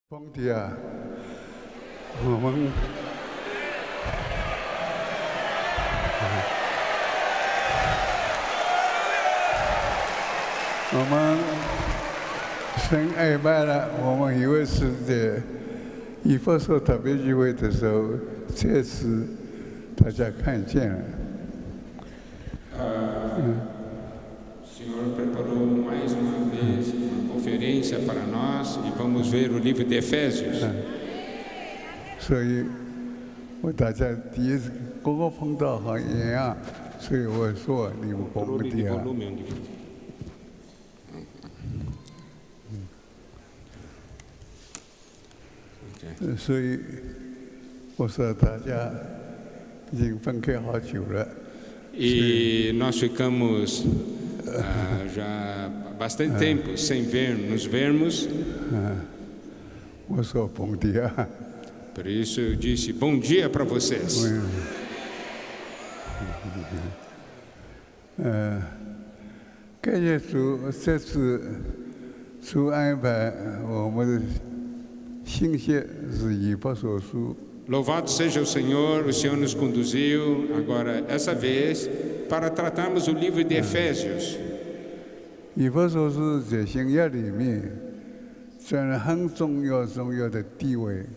兄弟啊，我们神安排了，我们有一次在以弗所特别聚会的时候，这次大家看见了。Senhor preparou mais uma vez uma conferência para nós e vamos ver o livro de Efésios. 所以我大家第一次个个碰到好一样，所以我说你们兄弟啊。 所以我说大家已经分开好久了。 E nós ficamos já bastante tempo sem nos vermos. 我说兄弟啊。 Por isso eu disse bom dia para vocês. 感谢主，这次主安排我们的信息是以弗所书。 Louvado seja o Senhor nos conduziu agora essa vez para tratarmos o livro de Efésios. 以弗所书在新约里面占了很重要的地位。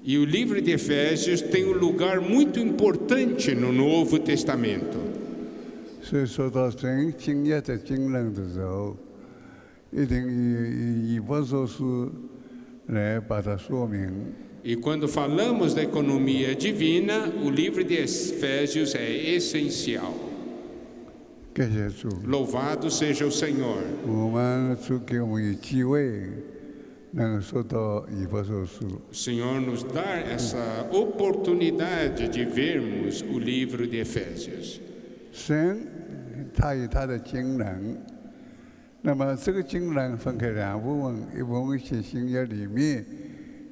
E o livro de Efésios tem um lugar muito importante no Novo Testamento. 所以说到神新约的经纶的时候，一定以弗所书来把它说明。 E quando falamos da economia divina, o livro de Efésios é essencial. 感谢主， Louvado seja o Senhor. 我们主给我们有机会能说到以弗所书。 O Senhor nos dá essa oportunidade de vermos o livro de Efésios. 神他有他的经纶，那么这个经纶分开两部分，一部分是新约里面，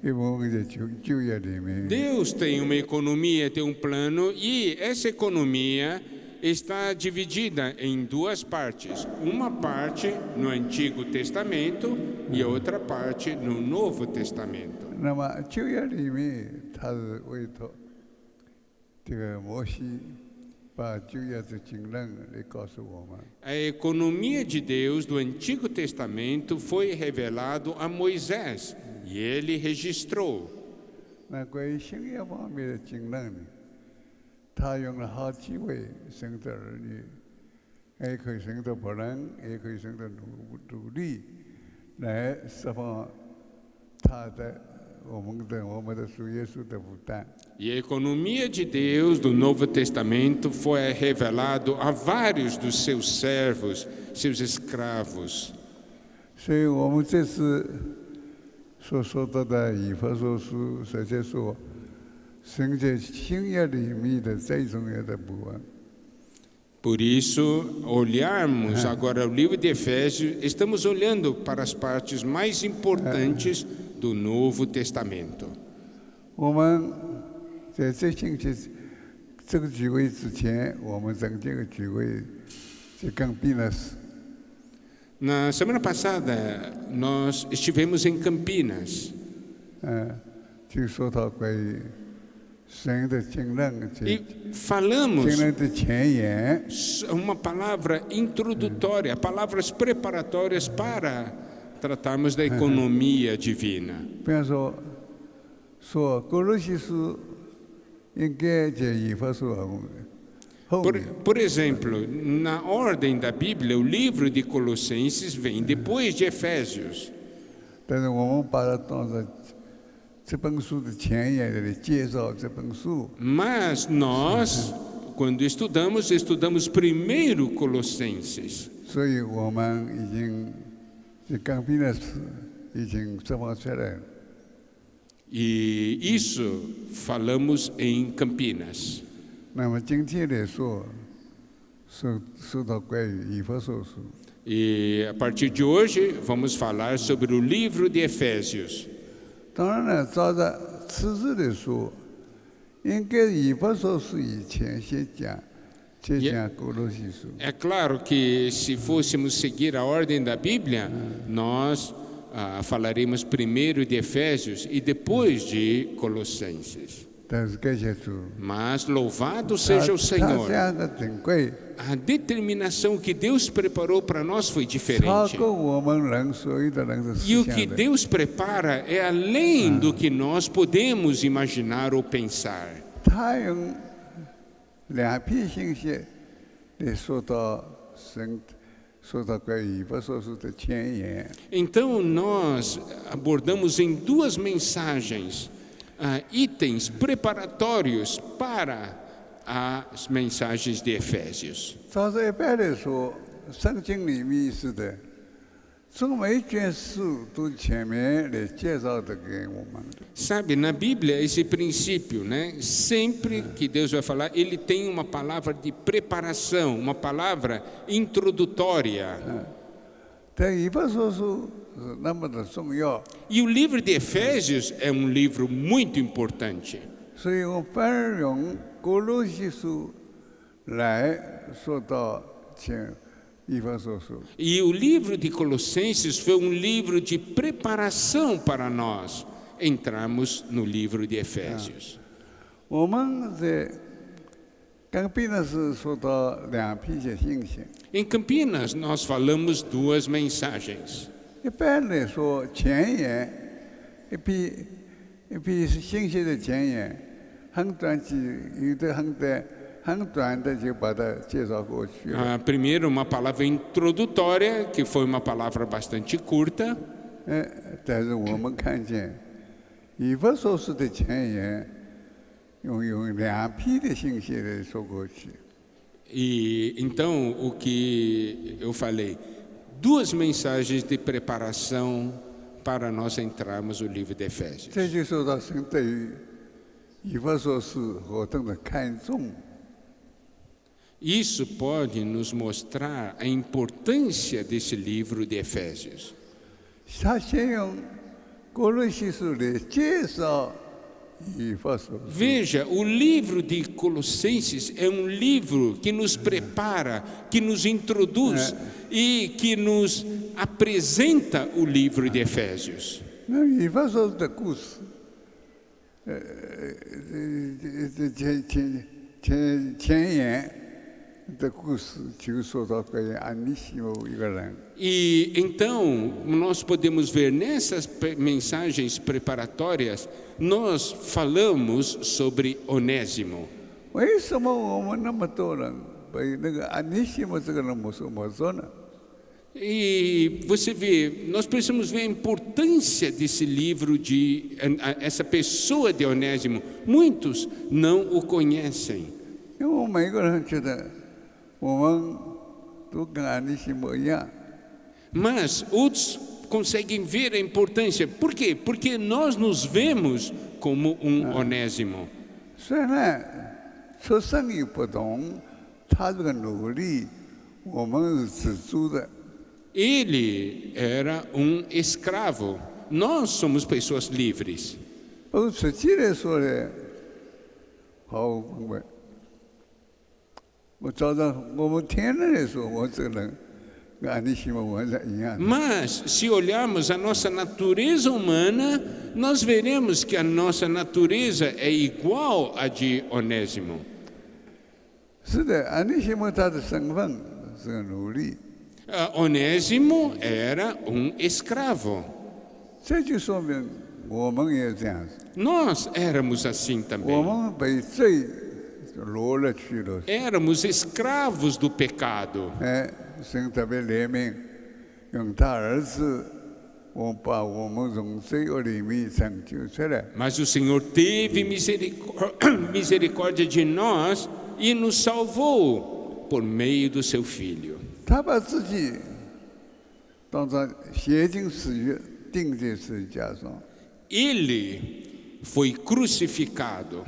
一部分是旧约里面。 Deus tem uma economia, tem um plano, e essa economia está dividida em duas partes. Uma parte no Antigo Testamento e outra parte no Novo Testamento. 那么旧约里面，他是委托这个摩西把旧约的经纶来告诉我们。 A economia de Deus do Antigo Testamento foi revelado a Moisés e ele registrou. 那关于新约方面的经纶呢，他用了好几位神的儿女，也可以神的仆人，也可以神的奴隶，来释放他的我们的主耶稣的负担。 E a economia de Deus do Novo Testamento foi revelado a vários dos seus servos, seus escravos. 所以我们这次所说到的以弗所书，实际说，神在新约里面的最重要的部分。 Por isso, olharmos agora o livro de Efésios, estamos olhando para as partes mais importantes do Novo Testamento. 我们在这星期这个聚会之前，我们曾经个聚会在Campinas。 Na semana passada, nós estivemos em Campinas 就说到关于神的经纶， e falamos 经纶的前言。 uma palavra introdutória, palavras preparatórias para tratarmos da economia divina. 比方说哥罗西书应该在以弗所后面。 Por exemplo, na ordem da Bíblia, o livro de Colossenses vem depois de Efésios. 但是我们把它当成这本书的前言来介绍这本书。 Mas nós, quando estudamos primeiro Colossenses. 所以我们已经在Campinas已经释放出来了。 E isso falamos em Campinas. 那么今天来说到关于以弗所书。 E a partir de hoje vamos falar sobre o livro de Efésios. 当然了，照着次序来说，应该以弗所书以前先讲，再讲哥罗西书。 É claro que se fôssemos seguir a ordem da Bíblia, nós falaremos primeiro de Efésios e depois de Colossenses. 但是感谢主， Mas louvado 他 seja o 他 Senhor. 这样的珍贵， A determinação que Deus preparou para nós foi 超 diferente. 过我们人所有的人的 E o 思 que 想的。 Deus prepara é além do que nós podemos imaginar ou pensar. 他用两批信息来说到神，说到关于以弗所书的前言。 Então, nós abordamos em duas mensagens itens preparatórios para as mensagens de Efésios. 照着一般来说，圣经里面是的，从每一卷书都前面来介绍的给我们的。 Sabe, na Bíblia, esse princípio, né? Sempre que Deus vai falar, Ele tem uma palavra de preparação, uma palavra introdutória. 但以弗所书是那么的重要， E o livro de Efésios é um livro muito importante. 所以我反而用哥罗西书来说到前以弗所书。 E o livro de Colossenses foi um livro de preparação para nós entrarmos no livro de Efésios. 我们在Campinas说到两批些信息， Em Campinas, nós falamos duas mensagens. 一般来说前言一批信息的前言很短期，有的很短的就把它介绍过去了。 Primeiro, uma palavra introdutória, que foi uma palavra bastante curta. 但是我们看见以弗所书的前言用两批的信息来说过去。 E então, o que eu falei, duas mensagens de preparação para nós entrarmos no livro de Efésios. 这就说到神对于以弗所书何等的看重。 Isso pode nos mostrar a importância desse livro de Efésios. 他先用哥罗西书来介绍以弗所书， Veja, o livro de Colossenses é um livro que nos prepara, que nos introduz e que nos apresenta o livro de Efésios. 那以弗所书的故事，前言的故事就说到关于安尼西姆一个人。 E então, nós podemos ver nessas mensagens preparatórias, nós falamos sobre Onésimo. 为什么我们那么多人被那个安尼西姆这个人没说呢？ E você vê, nós precisamos ver a importância desse livro, de essa pessoa de Onésimo. Muitos não o conhecem. 因为我们每个人觉得我们都跟安尼西姆一样。 Mas outros conseguem ver a importância. Por quê? Porque nós nos vemos como um Onésimo. 虽然出身也不同，他这个努力我们是资助的。 Ele era um escravo. Nós somos pessoas livres. 不过实际来说呢，好明白。我照着我们天然来说，我这个人跟安尼西姆完全一样的。 Mas, se olharmos a nossa natureza humana, nós veremos que a nossa natureza é igual à de Onésimo. 是的，安尼西姆他的身份是个奴隶， Onésimo era um escravo. 这就说明我们也这样子， Nós éramos assim 我 também. 们被罪掳了去了。 Éramos escravos do pecado. 神特别怜悯，用他儿子，我把我们从罪恶里面拯救出来。 Mas o Senhor teve misericórdia de nós e nos salvou por meio do seu Filho. 他把自己当作写进死约，钉在十字架上。 Ele foi crucificado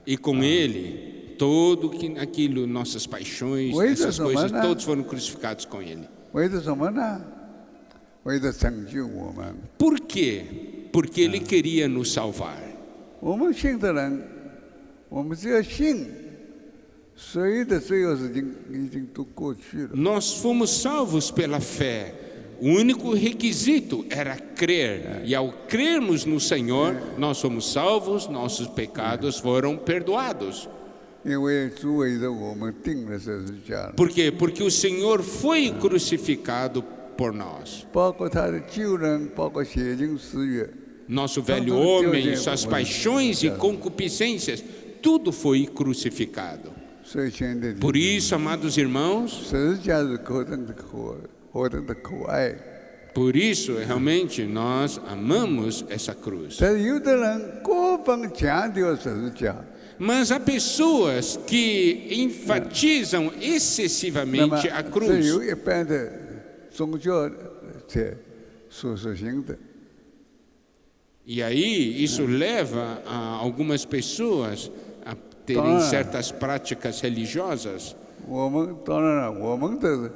e com ele todo aquilo, nossas paixões, essas coisas, todos foram crucificados com ele. 为了什么呢？为了拯救我们。 Por quê? Porque ele queria nos salvar. 我们信的人，我们只要信，所有的罪恶已经都过去了。 Nós fomos salvos pela fé. O único requisito era crer. E ao crermos no Senhor, nós somos salvos, nossos pecados foram perdoados. 因为主为着我们定了十字架了， Por quê? Porque o Senhor foi crucificado por nós. 包括他的救人，包括血精誓约， Nosso velho homem, suas paixões e concupiscências, tudo foi crucificado. 所以亲爱的弟兄 Por isso, amados irmãos, 十字架是何等的可爱。 por isso realmente nós amamos essa cruz. 但是有的人过分强调十字架， Mas há pessoas que enfatizam 那么 excessivamente a 是 cruz. 有一般的宗教者所实行的。 E aí isso leva a algumas pessoas a terem certas práticas religiosas. 我们当然了，我们的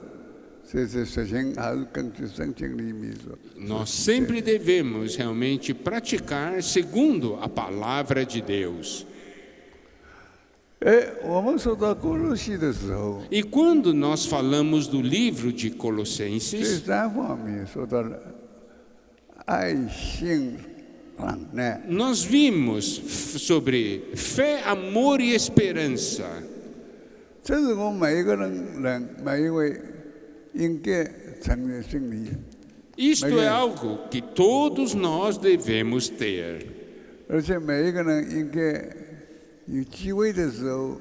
这实行还是根据圣经里面说。 Nós sempre devemos realmente praticar segundo a palavra de Deus. 哎，我们说到歌罗西的时候， E quando nós falamos do livro de 这 Colossenses, 三方面说到了爱心、忍耐。 nós vimos sobre fé, amor e esperança. 这是我们每一个人每一位应该承认心里， Isto é algo que todos nós devemos ter. 而且每一个人应该有机会的时候，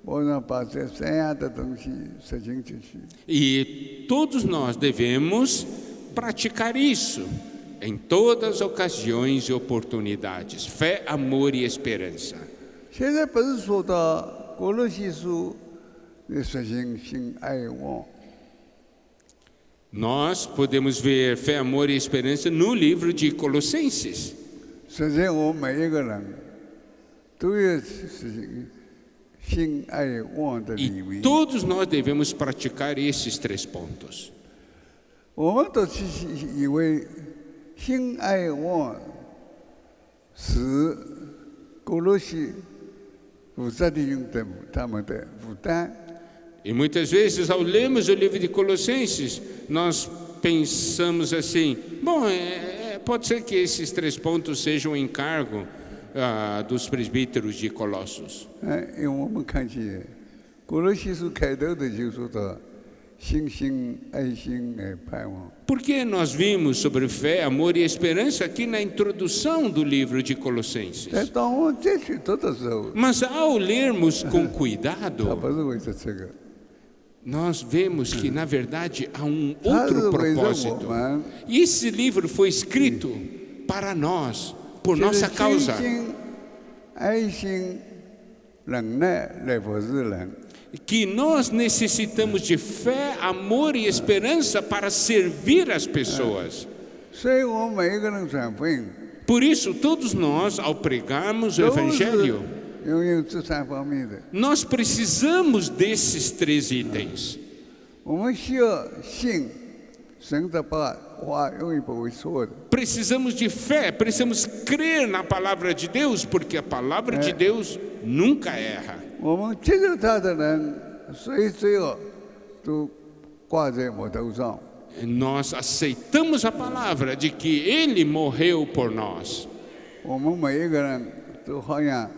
我想把这三样的东西实行进去。 E todos nós devemos praticar isso em todas as ocasiões e oportunidades. Fé, amor e esperança. 现在不是说到歌罗西书的实行性爱望， Nós podemos ver fé, amor e esperança no livro de Colossenses. 实际我们每一个人都要实行性爱望的里 E 面。 todos nós devemos praticar esses 3 pontos. 我们都是以为性爱望是歌罗西负责的用的他们的负担。 E muitas vezes, ao lermos o livro de Colossenses, nós pensamos assim: bom, pode ser que esses 3 pontos sejam um encargo dos presbíteros de Colossos. 因为我们看见歌罗西书开头的就说到信心、爱心、盼望。 Porque nós vimos sobre fé, amor e esperança aqui na introdução do livro de Colossenses. 但当我们再去读的时候， Mas ao lermos com 他 cuidado, 不是为着这个， nós vemos que, na verdade, há um 他是 outro 为着我 propósito. 们 E esse livro foi escrito para nós, por 借着 nossa 信 causa. 心、爱心、忍耐来服侍人。 Que nós necessitamos de fé, amor e esperança para servir as pessoas. 所以我们每一个人传福音， Por isso, todos nós, ao pregarmos o 都是 Evangelho, 拥有这三方面的。 nós precisamos desses 3 itens. 我们需要信神的话永远不会错的。 Precisamos de fé, precisamos crer na palavra de Deus, porque a palavra de Deus nunca erra. 我们接受他的人，谁罪恶都挂在我头上。 Nós aceitamos a palavra de que Ele morreu por nós. 我们每一个人都好像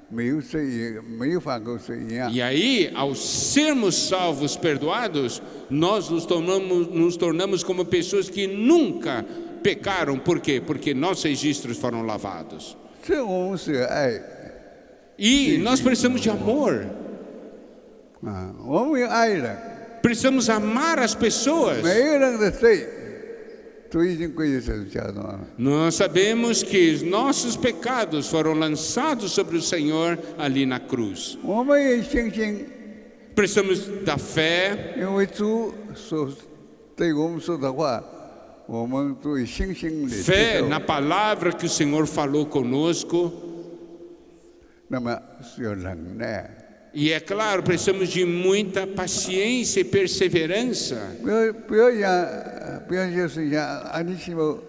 没有罪业，没有犯过罪一样。 E aí, ao sermos salvos, perdoados, nós nos tornamos como pessoas que nunca pecaram. Por quê? Porque nossos registros foram lavados. 所以我们是爱 E nós precisamos de amor. 啊，我们要爱人， Precisamos amar as pessoas. 每一个人的罪都已经归在十字架上了。 Nós sabemos que os nossos pecados foram lançados sobre o Senhor ali na cruz. 我们也相信， Precisamos da fé, 因为主所对我们说的话，我们都有信心的 fé 接受 na palavra que o Senhor falou conosco. 那么是要忍耐， E é claro, precisamos de muita paciência e perseverança. 不要就是像安尼西姆，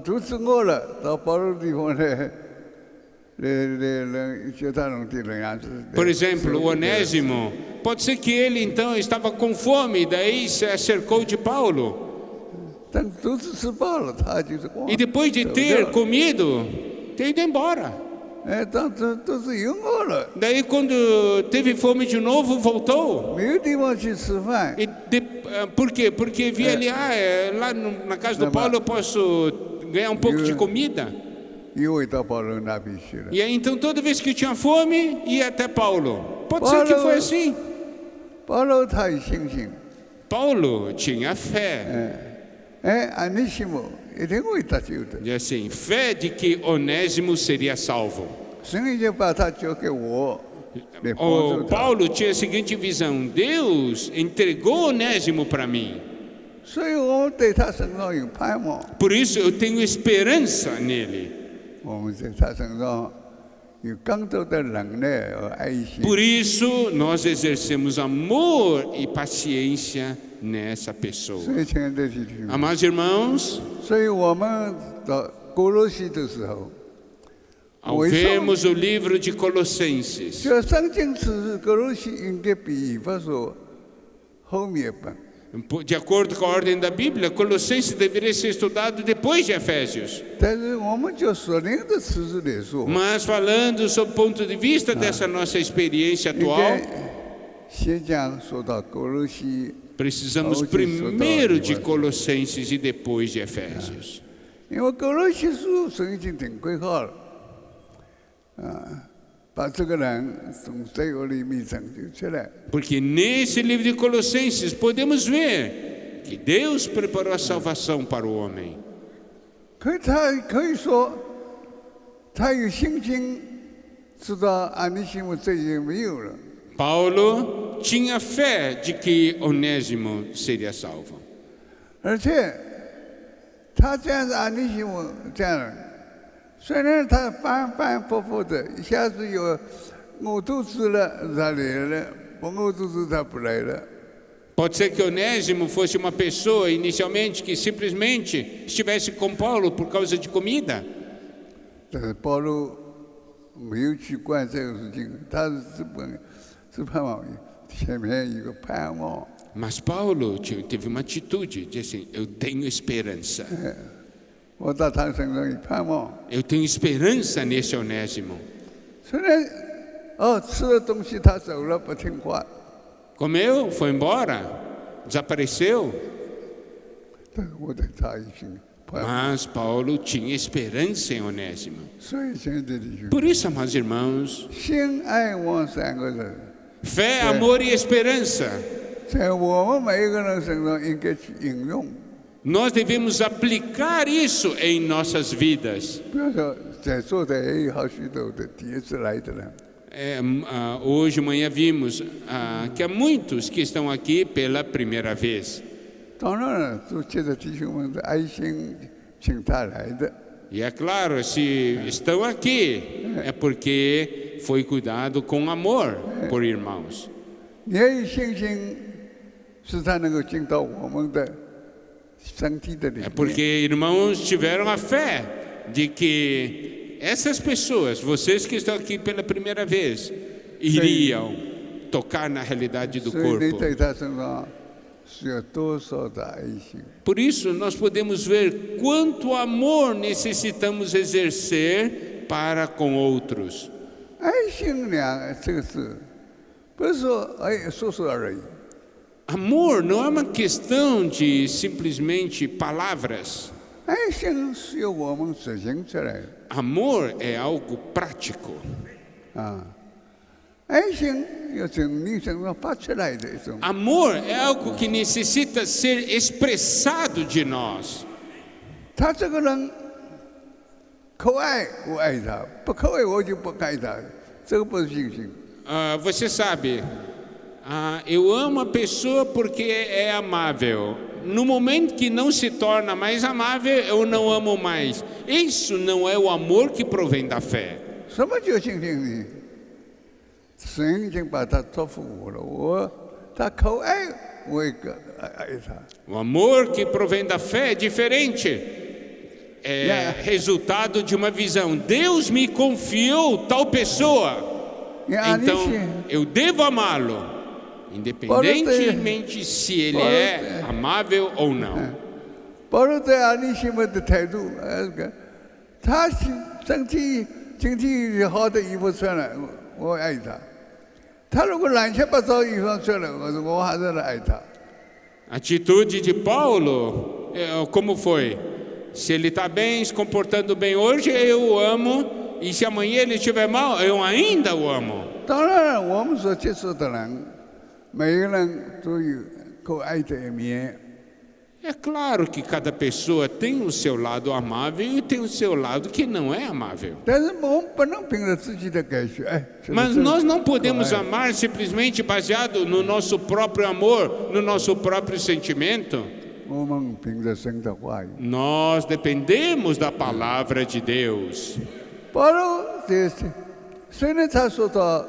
肚子饿了，到饱的地方来叫他弄点人样子。 Por exemplo, o Onésimo, pode ser que ele então estava com fome, daí se acercou de Paulo. 等肚子吃饱了，他就是光 E depois de 走 ter 掉了 comido, ter ido embora. 当肚子有饿了， Daí, quando teve fome de novo, voltou. 没有地方去吃饭， Por quê? Porque via ali, lá na casa do Paulo eu posso ganhar um pouco de comida. 因为到保罗那边去了。 E aí, então, toda vez que tinha fome, ia até Paulo. Pode ser que foi assim. 保罗他有信心， Paulo tinha fé. 安尼西姆一定会得救的， E assim, fé de que Onésimo seria salvo. 神已经把他交给我，来帮助 O 他， Paulo tinha a seguinte visão: Deus entregou Onésimo para mim. 所以我们对他身上有盼望， Por isso eu tenho esperança nele. 我们在他身上有更多的能耐和爱心。 Por isso nós exercemos amor e paciência nessa pessoa. 所以，亲爱的弟兄， Amados irmãos, 所以我们到哥罗西的时候， ao vermos o livro de Colossenses, 这圣经是哥罗西应该比以弗所后面本。 de acordo com a ordem da Bíblia, Colossenses deveria ser estudado depois de Efésios. 但是我们就属灵的词质来说， Mas falando sob o ponto de vista dessa nossa experiência 应 atual, 该先讲说到哥罗西， precisamos primeiro de Colossenses e depois de Efésios. 因为哥罗西书神已经定规好了，把这个人从罪恶里面拯救出来。 Porque nesse livro de Colossenses podemos ver que Deus preparou a salvação para o homem. 可他可以说，他有信心，知道安尼西姆罪也没有了。 Paulo tinha fé de que Onésimo seria salvo. 而且他这样子安尼西姆这样，虽然他反反复复的，一下子有饿肚子了，他来了；不饿肚子，他不来了。 Pode ser que Onésimo fosse uma pessoa inicialmente que simplesmente estivesse com Paulo por causa de comida. 但是保罗没有去管这个事情，他是盼望前面一个盼望。 Mas Paulo teve uma atitude de assim, eu tenho esperança. 我到他身上有盼望。 Eu tenho esperança nesse Onésimo. 虽然吃了东西他走了不听话， Comeu, foi embora, desapareceu. 但是我对他已经盼望。 Mas Paulo tinha esperança em Onésimo. 所以现在弟兄， Por isso, amados irmãos, 心爱望三个人， fé, amor e esperança. 在我们每一个人身上应该去应用。 Nós devemos aplicar isso em nossas vidas. 不要说在座的也有好许多的第一次来的人， Hoje, manhã, vimos que há muitos que estão aqui pela primeira vez. 当然了，都借着弟兄们的爱心请他来的。 E é claro, se estão aqui, é porque foi cuidado com amor por irmãos. 你要有信心，使他能够进到我们的身体的里 É 面。 porque irmãos tiveram a fé de que essas pessoas, vocês que estão aqui pela primeira vez, iriam tocar na realidade do 所以你 corpo. 在他身上是有多少的爱心？ Por isso, nós podemos ver quanto amor necessitamos exercer para com outros. 爱心这个字，不是说说说而已。 Amor não é uma questão de simplesmente palavras. 爱心是由我们执行出来的 Amor é algo prático. 啊，爱心要从你身上发出来的一种。 Amor é algo que necessita ser expressado de nós. 他这个人可爱，我爱他；不可爱，我就不爱他。这个不是信心。 Você sabe, eu amo a pessoa porque é amável. No momento que não se torna mais amável, eu não amo mais. Isso não é o amor que provém da fé. 什么叫信心呢？神已经把他托付我了，他可爱，我也爱他。 O amor que provém da fé é diferente. É resultado de uma visão. Deus me confiou tal pessoa. Então, eu devo amá-lo, independentemente se ele é amável ou não. 保罗对安利西姆的态度，他身体经济好的衣服穿了，我爱他；他如果乱七八糟衣服穿了，我还是爱他。A atitude de Paulo, como foi? Se ele está bem, se comportando bem hoje, eu o amo, e se amanhã ele estiver mal, eu ainda o amo. 当然，我们所接触的人，每个人都有可爱的一面。 É claro que cada pessoa tem o seu lado amável e tem o seu lado que não é amável. 但是我们不能凭着自己的感觉，哎，这个 Mas 是 nós não podemos 可爱 amar simplesmente baseado no nosso próprio amor, no nosso próprio sentimento. 我们凭着神的话语。 Nós dependemos da palavra de Deus. 保罗这是，虽然他说到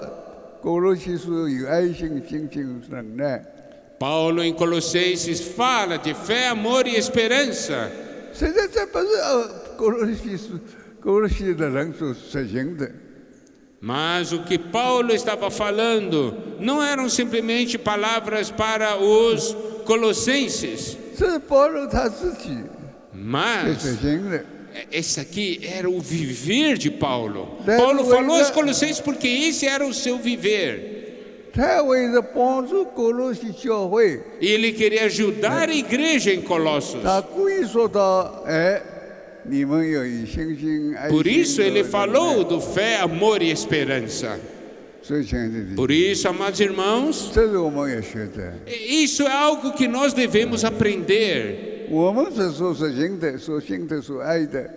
哥罗西书有爱心、信心、忍耐， Paulo em Colossenses fala de fé, amor e esperança. 实在这不是哥罗西的人所实行的。 Mas o que Paulo estava falando não eram simplesmente palavras para os colossenses, 是保罗他自己所 mas 实行的。 esse aqui era o viver de Paulo. Deve Paulo falou aos ainda- colossenses porque esse era o seu viver. 他为了帮助哥罗西教会， E ele queria ajudar a igreja em Colossos. 他故意说到：“哎，你们要以信心、爱心。” Por isso ele 忍耐 falou do fé, amor e esperança. 所以，亲爱的弟兄， Por isso, amados irmãos, 这是我们要学的。 isso é algo que nós devemos aprender. 我们所实行的、所信的、所爱的，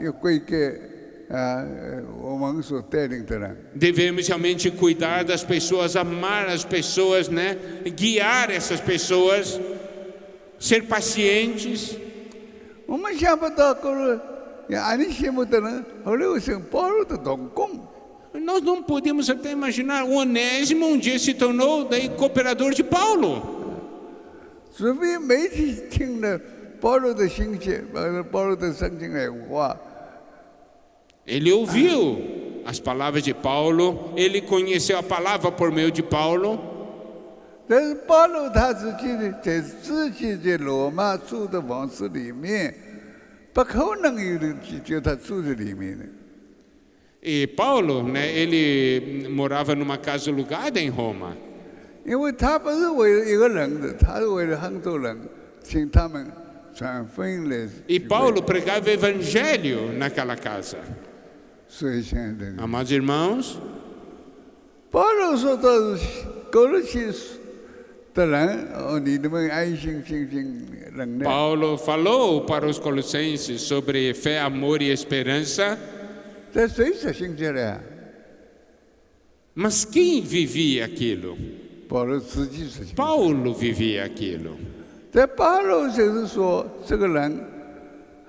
要归给我们所带领的人。 Devemos realmente cuidar das pessoas, amar as pessoas, né? Guiar essas pessoas, ser pacientes. 我们想不到哥罗安利羡慕的人，后来成保罗的同工。 Nós não podemos até imaginar, o Onésimo um dia se tornou daí cooperador de Paulo. 除非媒体听了保罗的信息，保罗的圣经来话。 Ele ouviu as palavras de Paulo, ele conheceu a palavra por meio de Paulo. 但是保罗他自己在罗马住的房子里面，不可能有人就他住在里面的。 E Paulo, né, ele morava numa casa alugada em Roma. 因为他不是为了一个人的，他是为了很多人，请他们传福音来。 E Paulo pregava o evangelho naquela casa. 所以，亲爱的， Amados irmãos, 保罗说到哥罗西的人，你们爱心、信心、忍耐。 Paulo falou para os colossenses sobre fé, amor e esperança. 这谁实行下来？ Mas quem vivia aquilo? 保罗自己实行。 Paulo vivia aquilo. 在保罗就是说，这个人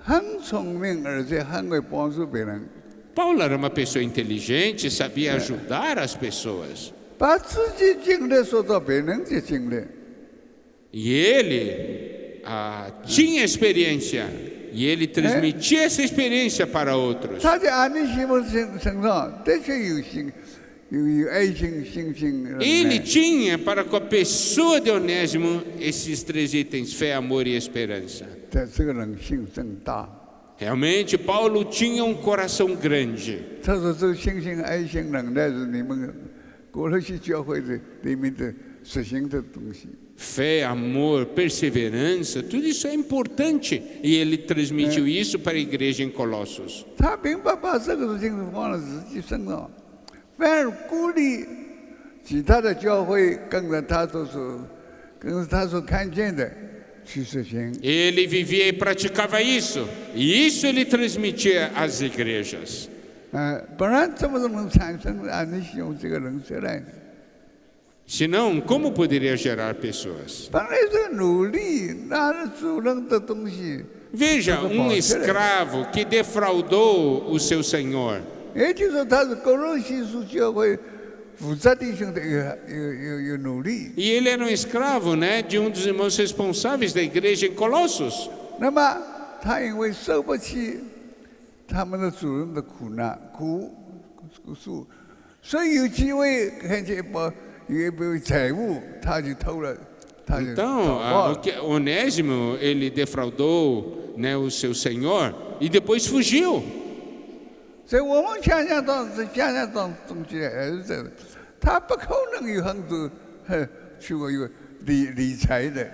很聪明，而且很会帮助别人， Paulo era uma pessoa inteligente, sabia ajudar as pessoas. 把自己经历说到别人的经历。 E ele tinha experiência. E ele transmitia essa experiência para outros. 他在安利西姆身上的确有爱心、信心、忍 Ele 耐。 tinha para com a pessoa de Onésimo esses três itens: fé, amor e esperança. 但这个人心真大。 Realmente, Paulo tinha um coração grande. 他说：“这个信心、爱心、忍耐是你们哥罗西教会的里面的实行的东西。 Fé, amor, perseverança, tudo isso é importante. E ele transmitiu isso para a igreja em Colossos. 他并不把这个事情放在自己身上，反而鼓励其他的教会跟着他所看见的去实行。 Ele vivia e praticava isso. E isso ele transmitia às igrejas. 不然怎么能产生安利西姆这个人出来呢？ Senão, como poderia gerar pessoas? 本来是努力拿着主人的东西， Veja, um escravo que defraudou o seu senhor. 也就是说他是哥罗西书教会负责弟兄的有努力。 E ele era um escravo, né, de um dos irmãos responsáveis da igreja em Colossos. 那么他因为受不起他们的主人的苦诉，所以有机会看见有一笔财物，他就偷了他就 Então, 走过了。 Onésimo, ele defraudou, né, o seu senhor e depois fugiu. 所以我们想象当中间还是这个，他不可能有很多去过有理财的。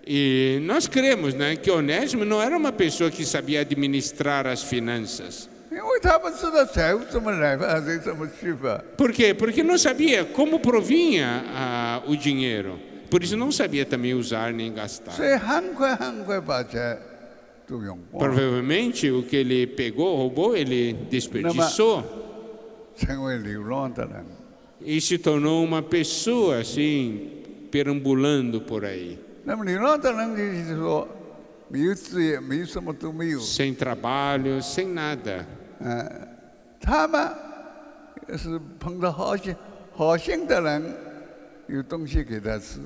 E nós cremos, né, que Onésimo não era uma pessoa que sabia administrar as finanças. 因为他们知道财务怎么来吧，怎么去吧。 Por quê? Porque não sabia como provinha o dinheiro. Por isso não sabia também usar nem gastar. 所以很快把钱都用光， Provavelmente o que ele pegou, roubou, ele desperdiçou 成为流浪的人。 e se tornou uma pessoa assim, perambulando por aí, 那么流浪的人就是说，没有职业，没有什么都没有。 sem trabalho, sem nada. 他们是碰到好心的人，有东西给他吃。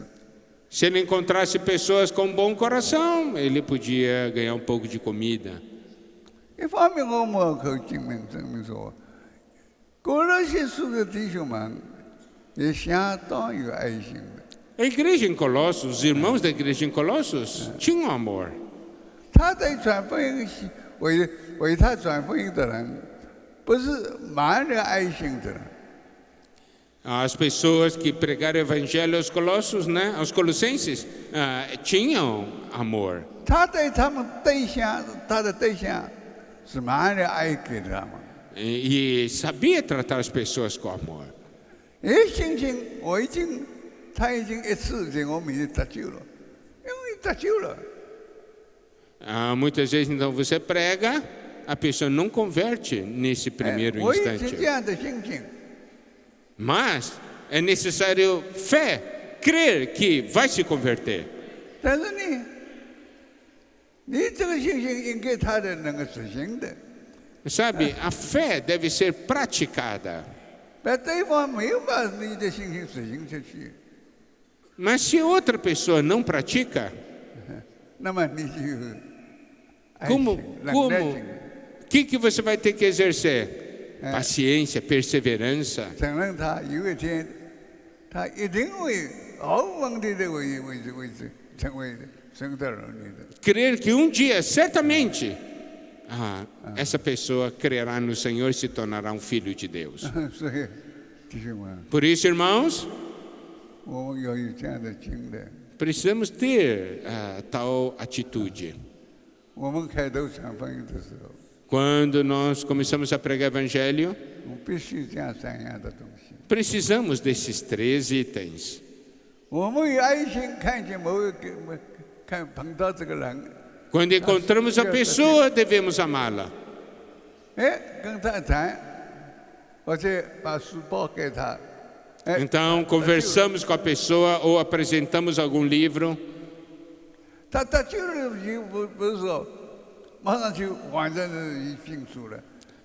Se ele encontrasse pessoas com bom coração, ele podia ganhar um pouco de comida. 一方面，我们可以证明说，哥罗西书的弟兄们也相当有爱心的。 A igreja em Colossos, os irmãos da igreja em Colossos, tinham amor. 他在传福音为他传福音的人，不是满了爱心的人。 As pessoas que pregaram o evangelho aos Colossos, né, aos Colossenses, tinham amor. 他对他们他的对象是满了爱给他们。 E sabia tratar as pessoas com amor. 信心他已经一次让我们得救了，因为得救了。 Muitas vezes, então, você prega, a pessoa não converte nesse primeiro 我已经这 instante. 样的信心。 Mas é necessário fé, crer que vai se converter. 但是你这个信心应该他的能够实行的， Sabe, a fé deve ser praticada. 但对方没有把你的信心实行下去， Mas se outra pessoa não pratica, 那么你就有爱 como, 心、忍耐 como, 心， que você vai ter que exercer? Paciência, perseverança. 承认他有一天，他一定会毫无问题的为成为神的儿女的。 Crer que um dia, certamente, essa pessoa crerá no Senhor e se tornará um filho de Deus. 所以弟兄们， Por isso, irmãos, 我们要有这样的经历。 precisamos ter tal atitude. 我们开头传福音的时候， Quando nós começamos a pregar evangelho, 我们必须讲三样的东西。 precisamos desses 3 itens. 我们有爱心，看见碰到这个人， Quando encontramos a pessoa, devemos amá-la. 跟他谈，或者把书报给他。 Então, conversamos com a pessoa ou apresentamos algum livro. 他就是不是说马上就完成一聘书了，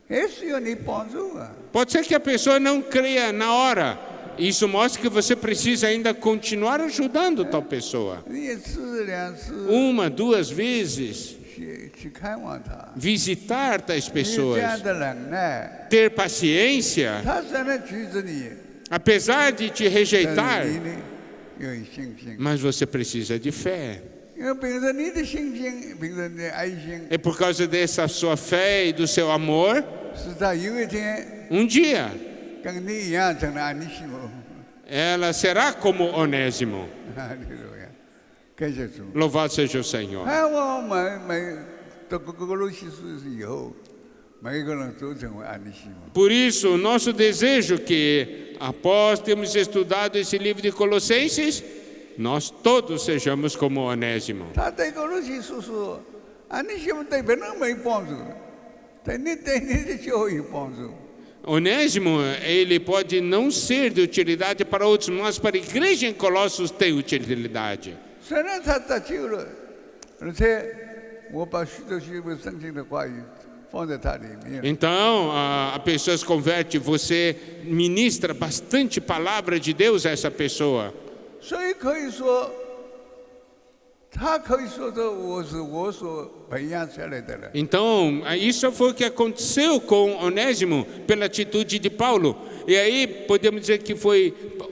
还需要你帮助啊。 Pode ser que a pessoa não creia na hora. Isso mostra que você precisa ainda continuar ajudando tal pessoa. 你1次2次 Uma, 2 vezes. 去看望他， Visitar tais 你这 pessoas. 样的人呢， Ter paciência. 他虽然拒绝你， Apesar de te 但 rejeitar, 是你呢要有信心， mas você precisa de fé. 因为凭着你的信心，凭着你的爱心， É por causa dessa sua fé e do seu amor, 使他有一天 dia 跟你一样成了安尼西姆。 ela será como Onésimo. 哈利路亚，感谢主。 Louvado seja o Senhor. 盼望每读哥罗西书以后，每一个人都成为安尼西姆。 Por isso, o nosso desejo que, após termos estudado esse livro de Colossenses, nós todos sejamos como Onésimo. 他对哥罗西书说：“安尼西姆对别人没帮助，对你的教会有帮助。” Onésimo, ele pode não ser de utilidade para outros, mas para a igreja em Colossos tem utilidade. 虽然他得救了，而且我把许多圣经的话语放在他里面。 Então, a pessoa se converte, você ministra bastante palavra de Deus a essa pessoa. 所以可以说，他可以说的我是我所培养出来的人。 Então, isso foi o que aconteceu com Onésimo pela atitude de Paulo. E aí podemos dizer que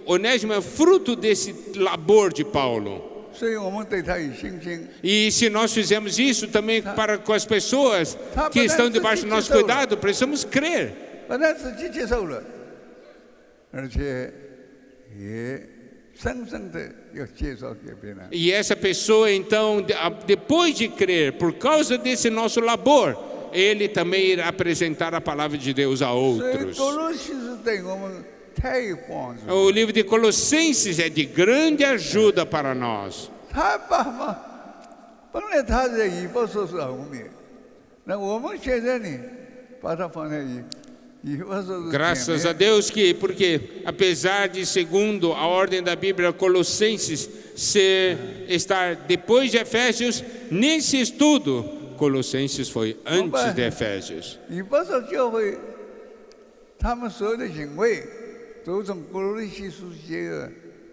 Onésimo é fruto desse labor de Paulo. 所以我们对他有信心。 E se nós fizermos isso também para com as pessoas que estão debaixo do nosso cuidado, precisamos crer. 不但自己接受了，而且也深深的要介绍给别人。 E essa pessoa, então, depois de crer, por causa desse nosso labor, ele também irá apresentar a palavra de Deus a 所以 outros. 哥罗西是对我们太有帮助。 O livro de Colossenses é de grande ajuda para nós. 他本来他在以弗所是后面，那我们现在呢，把它放在以弗所是前 Graças a 面。 Deus porque apesar de, segundo a ordem da Bíblia, Colossenses estar depois de Efésios, nesse estudo, Colossenses foi antes de Efésios. 以弗所教会，他们所有的行为都从哥罗西书写的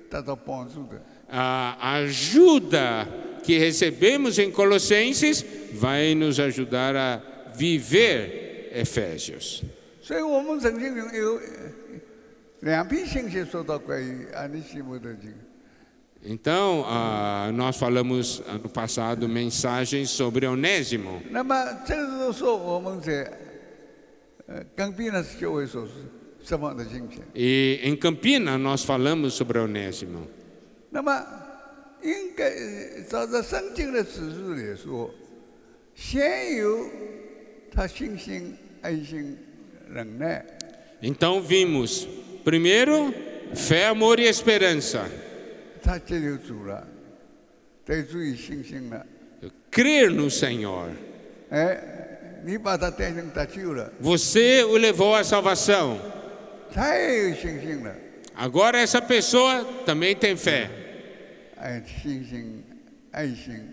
得到帮助的。 A ajuda que recebemos em Colossenses vai nos ajudar a viver Efésios. 所以我们曾经有2篇信息说到关于安尼西姆的这个。 Então, nós falamos no passado mensagens sobre Onésimo. 那么这个时候说我们在更变的教会所释放的信息。 E em Campina nós falamos sobre Onésimo. 那么应该照着圣经的指示来说，先有他信心、爱心、忍耐。 Então vimos, primeiro, fé, amor e esperança. 他接受主了，对主有信心了， Crer no Senhor. 哎，你把他带进得救了， Você o levou à salvação. 他也有信心了， Agora essa pessoa também tem fé. 哎，信心、爱心，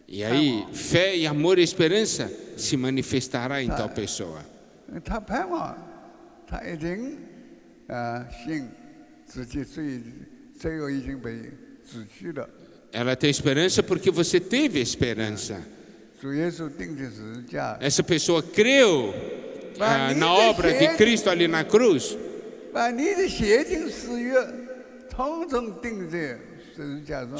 E aí, fé e amor e esperança se manifestará em tal pessoa. 他盼望，他一定信自己罪恶已经被止去了。 Ela tem esperança porque você teve esperança. 主耶稣钉的十字架， Essa pessoa creu na obra de Cristo ali na cruz. 把你的邪情私欲统统钉在十字架上。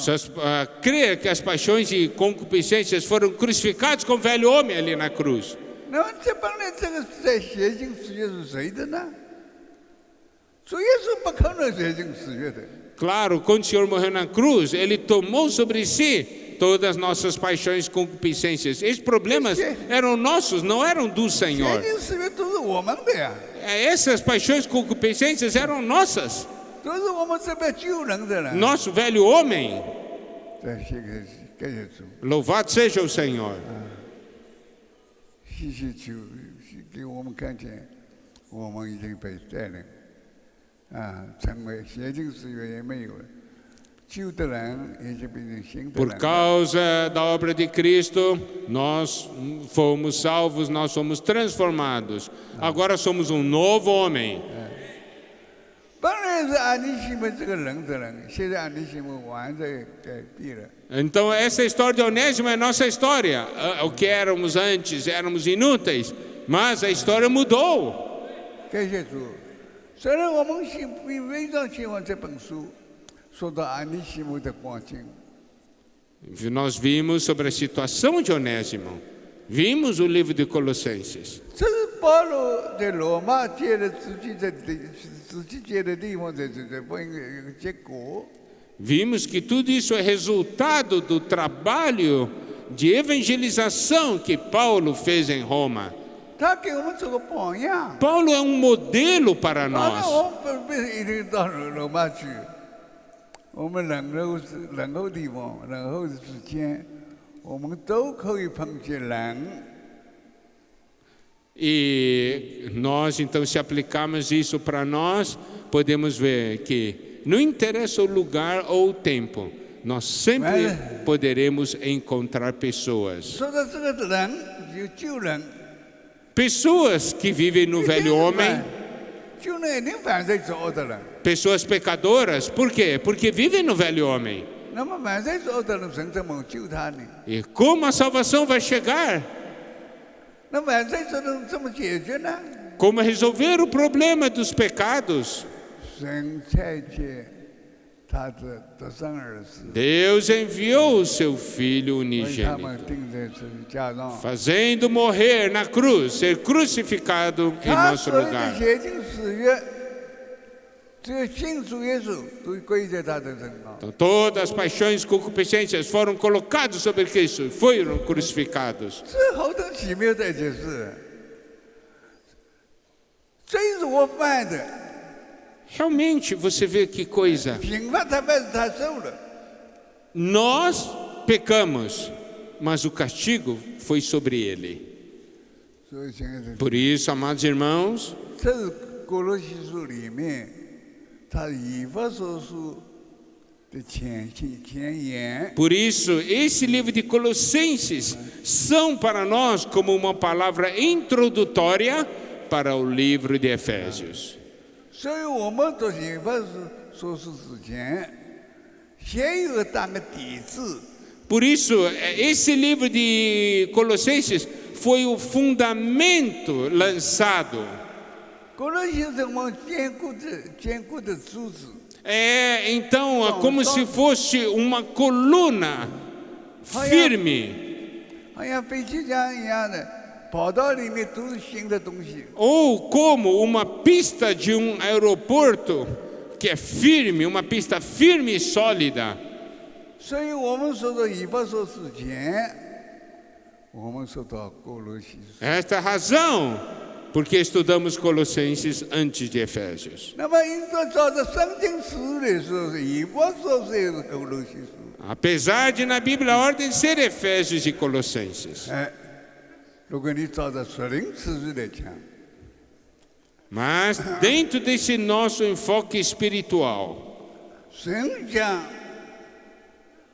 Crer que as paixões e concupiscências foram crucificados com o velho homem ali na cruz. 那么这本来这个在邪情私欲是谁的呢？主耶稣不可能邪情私欲的。 Claro, quando o Senhor morreu na cruz, Ele tomou sobre si todas as nossas paixões e concupiscências. Esses problemas eram nossos, não eram do 邪 Senhor. 情私欲都是我们的呀， Essas paixões e concupiscências eram nossas. 都是我们这边救人的人。 Nosso velho homem, 在谢感谢主， louvado seja o Senhor. 谢谢主，给我们看见我们已经被带领，成为邪情私欲也没有了，旧的人已经变成新的 Por 人了。 causa da obra de Cristo, nós fomos salvos, nós somos transformados. Agora somos um novo homem. 本来是安尼西姆这个人的人，现在安尼西姆完全改变了。 Então, essa história de Onésimo é nossa história. O que éramos antes, éramos inúteis, mas a história mudou. 感谢主。虽然我们非常喜欢这本书，说到安尼西姆的光景， Nós vimos sobre a situação de Onésimo. Vimos o livro de Colossenses. 这是保罗在罗马接的自己接的地方，这不应该有个结果。 Vimos que tudo isso é resultado do trabalho de evangelização que Paulo fez em Roma. 他给我们做个榜样。 Paulo é um modelo para 当然， nós. 我们不一定到罗马去，我们任何地方、任何时间，我们都可以碰见人。 E nós, então, se aplicarmos isso para nós, podemos ver que não interessa o lugar ou o tempo, nós sempre poderemos encontrar pessoas. 说到这个人，有救人， Pessoas que vivem no velho homem, 救人一定犯罪做恶的人。 pessoas pecadoras, por quê? Porque vivem no velho homem. 那么万岁说的神怎么救他呢？ E como a salvação vai chegar? 那万岁说的怎么解决呢？ Como resolver o problema dos pecados? 神差遣他的独生儿子， Deus enviou o seu Filho 为他 unigênito, 们钉在十字架上。 fazendo morrer na cruz, ser crucificado em 他 nosso 所有的 lugar. 洁净誓约，只有信主耶稣都归在他的身上。 Então, todas as paixões e concupiscências foram colocadas sobre Cristo e foram crucificados. 这何等奇妙的一件事！罪是我犯的， Realmente, você vê que coisa. 刑罚他犯是他受了。 Nós pecamos, mas o castigo foi sobre ele. 所以，亲爱的， Por isso, amados irmãos, 这是哥罗西书里面他以弗所书的前言。 por isso, esse livro de Colossenses são para nós como uma palavra introdutória para o livro de Efésios. 所以我们读以弗所书之前，先有当个底子。 Por isso, esse livro de Colossenses foi o fundamento lançado. 哥罗西是我们坚固的柱子。 Então, é como se fosse uma coluna firme. 好像飞机场一样的，跑道里面都是新的东西。 Ou como uma pista de um aeroporto que é firme, uma pista firme e sólida. 所以我们说到以弗所之前，我们说到哥罗西书。 Esta é a razão porque estudamos Colossenses antes de Efésios. 那么应该照着圣经史来说，是以弗所书也是哥罗西书。 Apesar de na Bíblia a ordem ser Efésios e Colossenses. 哎，如果你照着属灵史来讲， Mas dentro desse nosso enfoque espiritual, 神讲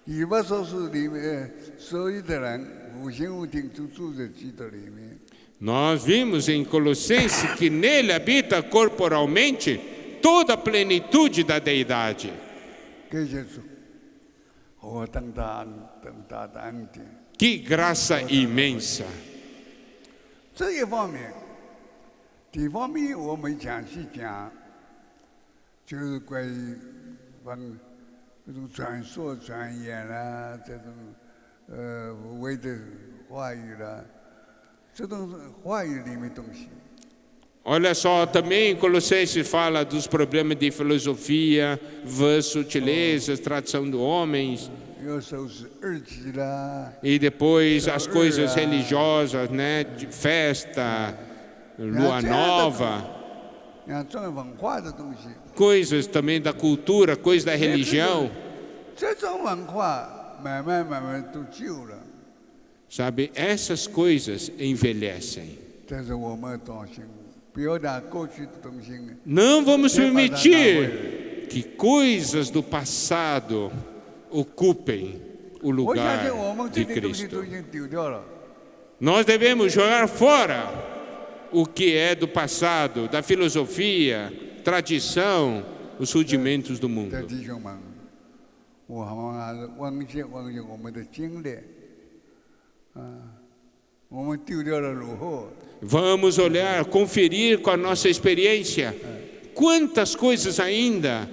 以弗所书里面所有的人无形无体都住在基督里面。 nós vimos em Colossenses que nele habita corporalmente toda a plenitude da deidade. 感谢主，何等大的恩典！ Que graça imensa! 这一方面，第一方面我们详细讲，就是关于这种传说、传言啦，这种无谓的话语啦，这种话语里面东西。 Olha só, também em Colossenses fala dos problemas de filosofia, vãs sutilezas, tradição do homens, 有时候是日记啦， e depois as coisas religiosas, né, de festa, lua nova, 像这种文化的东西， coisas também da cultura, coisas da religião, 这种文化慢慢都旧了， sabe? Essas coisas envelhecem. 但是我们当心，不要让过去的东西 Não vamos permitir que coisas do passado ocupem o 我相 lugar 信我们这 de 些东西都 Cristo. 已经丢掉了。 Nós devemos jogar fora o que é do passado, da filosofia, tradição, os rudimentos do 的 mundo. 弟兄们，我们还是温习我们的经历，我们丢掉了如何？ Vamos olhar, conferir com a nossa experiência quantas coisas ainda,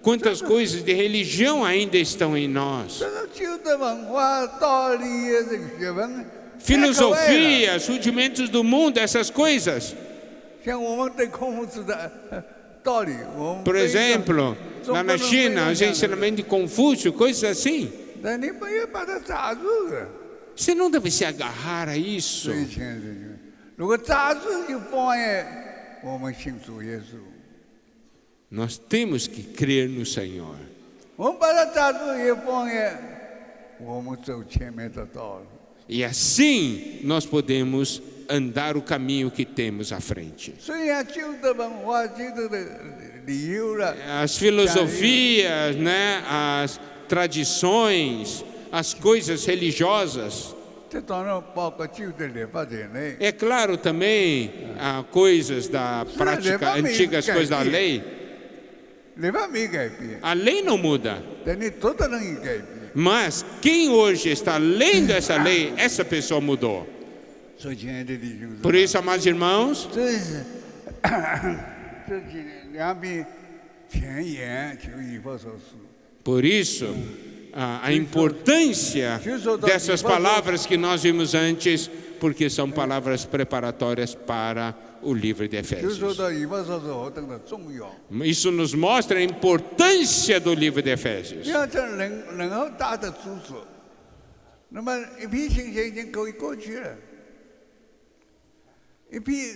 quantas coisas de religião ainda estão em nós. 这种旧的文化、道理、这个学问， Filosofias, rudimentos do mundo, essas coisas. 像我们对孔夫子的道理，我们 Por exemplo, lá na China, os 中国人 ensinamentos de Confúcio, coisas assim. 但你不要把它抓住的。 Você não deve se agarrar a isso. 所以，亲爱的弟兄，如果抓住就放眼，我们信主耶稣。 Nós temos que crer no Senhor. 我们把它抓住也放眼，我们走前面的道路。 E assim nós podemos andar o caminho que temos à frente. 虽然旧的文化、旧的理由了， As filosofias, né, as tradições, as coisas religiosas. 这当然包括旧的律法在内。 É claro também coisas da prática, antigas coisas da lei. 律法没改变， A lei não muda. 但你做的能改变。 Mas quem hoje está lendo essa lei, essa pessoa mudou. 所以，亲爱的弟兄姊 Por 妹， isso, amados irmãos, 这是这几两边前言就以弗所书。 por isso, a importância dessas palavras que nós vimos antes, porque são palavras preparatórias para o livro de 就说 Efésios. 到以弗所书何等的重要。 Isso nos mostra a importância do livro de Efésios. 你要这任何大的著作，那么一批信息已经可以过去了，一批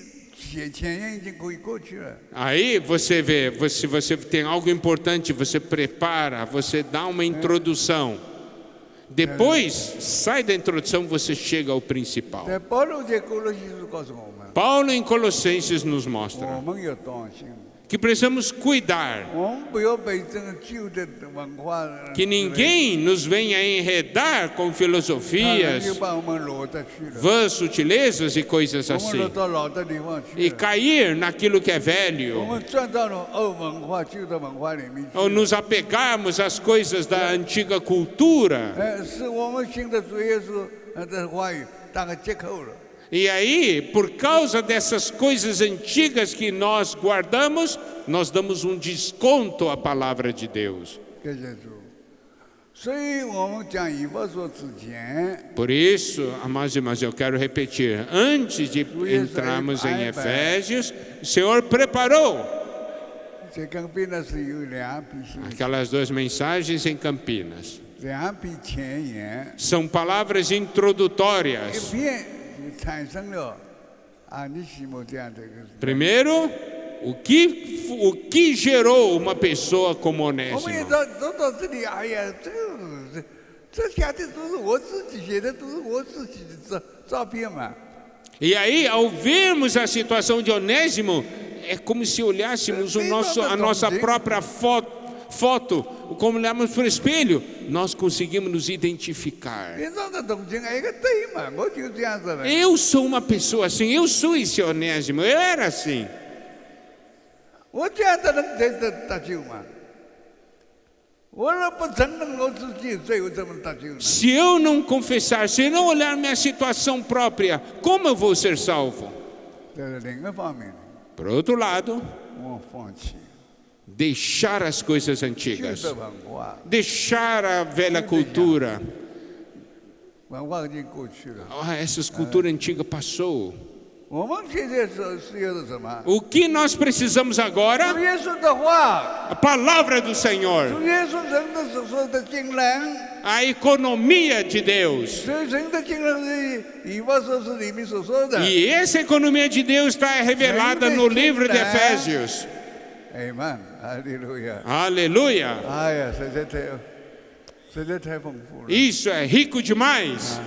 前言已经可以过去了。 Aí você vê, se você tem algo importante, você prepara, você dá uma introdução. Depois, sai da introdução, você chega ao principal. 但保罗在哥罗西书告诉我们， Paulo em Colossenses nos 我 mostra 们要当心， que precisamos cuidar 我们不要被这个旧的文化 que ninguém nos venha enredar com 就 filosofias, 把我们落得去了， vãs sutilezas e coisas 我们落 assim, 到老的地方去 e 了， cair naquilo que é 我 velho, 们转到了欧文化、旧的文化里面去 ou 了。 nos apegarmos às coisas da antiga cultura. 使我们新的主耶稣的话语打个折扣了。 E aí, por causa dessas coisas antigas que nós guardamos, nós damos um desconto à palavra de Deus. 感谢主。所以我们讲以弗所之前， Por isso, amados irmãos, eu quero repetir, antes de entrarmos em Efésios, o Senhor preparou 这跟边呢是有两批信息， aquelas duas mensagens em Campinas. 两批前言， São palavras 一 introdutórias. 篇就产生了安尼西姆这样的一个。 Primeiro, o que gerou uma pessoa como 我们也 Onésimo? 到这里，哎呀，这下的都是我自己写的，都是我自己的照片嘛。 E aí, ao vermos a situação de Onésimo, é como se olhássemos a nossa própria foto, como olhamos para o espelho, nós conseguimos nos identificar. 平常的同情哎个对嘛，我就这样子了。 Eu sou uma pessoa assim, eu sou esse Onésimo, eu era assim. 我这样的人才得救嘛。我若不承认我自己罪，我怎么得救呢？ Se eu não confessar, se eu não olhar minha situação própria, como eu vou ser salvo? 这是另一方面， Por outro lado, 我放弃 deixar as coisas 旧 antigas, 的文化， deixar a velha cultura. 文化已经过去了。 Essa cultura antiga passou. 我们现在是要的什么？ O que nós precisamos 主 agora? 耶稣的话， A palavra do 主 Senhor, 耶稣人的所说的经纶， a economia de Deus. 所以神的经纶是以弗所书里面所说的。 E essa economia de Deus está revelada no livro de Efésios. Amen，哈利路亚。 Aleluia! 哎呀，实在太丰富了。 Isso é rico demais.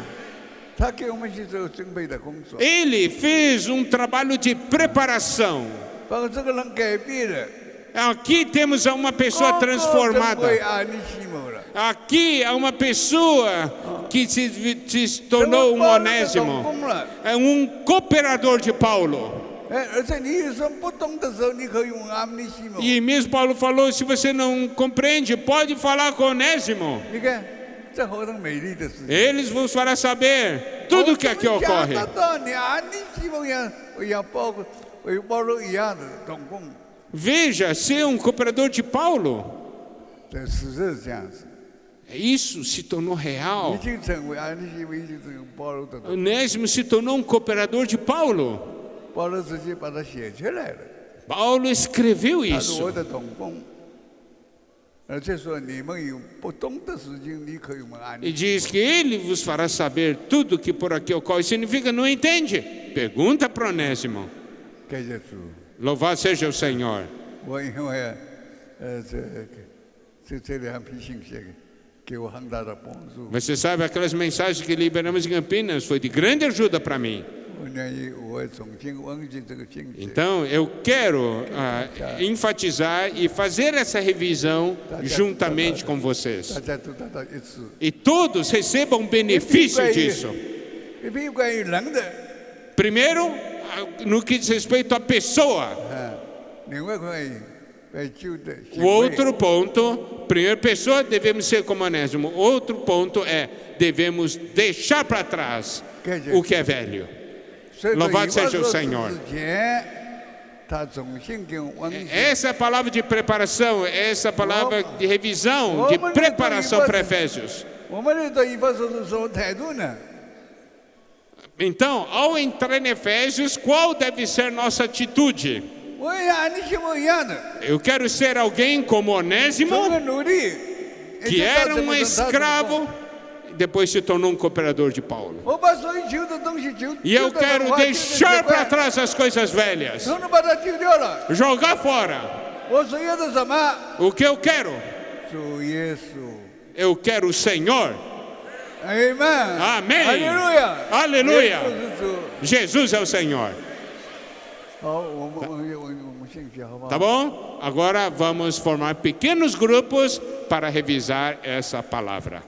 他给我们去做准备的工作， Ele fez um trabalho de preparação. 把这个人改变了， Aqui temos uma pessoa 为 transformada. 安尼西姆了。 Aqui é uma pessoa que se tornou um Onésimo. 成功了。 É um cooperador de Paulo. 哎，而且你有什么不懂的时候，你可以用安尼西姆。 E mesmo Paulo falou, se você não compreende, pode falar com Onésimo. 你看，这何等美丽的事情！ Eles vão fará saber tudo o que aqui ocorre. 想得到你安尼西姆像保罗一样的同工， Veja, ser um cooperador de Paulo, 这事实是这样子。 isso se tornou 已 real. 经成为安尼西姆，已经成为保罗的同工。 Onésimo se tornou um cooperador de Paulo. 保罗直接把它写出来了。 Paulo escreveu 他是我 isso. 的同工，而且说你们有不懂的事情，你可以问安 E 尼。 diz que ele vos fará saber tudo que por aqui ocorre. Significa, não entende? Pergunta para Onésimo. 感谢主， Louvado seja o Senhor. 我因为这两批信息给我很大的帮助， Você sabe, aquelas mensagens que liberamos em Campinas foi de grande ajuda para mim. 我愿意我重新温习这个信息。 Então, eu quero enfatizar e fazer essa revisão juntamente com 大 vocês. 家都得到一致。 E todos recebam benefício disso. 一批关于人的， Primeiro, no que diz respeito à pessoa. 另外关于 O outro ponto, primeira pessoa, devemos ser como Onésimo. Outro ponto é, devemos deixar para trás o que é velho. Louvado seja o Senhor. Essa é a palavra de preparação, essa é a palavra de revisão, de preparação para Efésios. Então, ao entrar em Efésios, qual deve ser nossa atitude? Eu quero ser alguém como Onésimo, que era um escravo, depois se tornou um cooperador de Paulo. E eu quero deixar para trás as coisas velhas, jogar fora. O que eu quero? Eu quero o Senhor. Amém. Aleluia. Jesus é o Senhor. Tá bom? Agora vamos formar pequenos grupos para revisar essa palavra.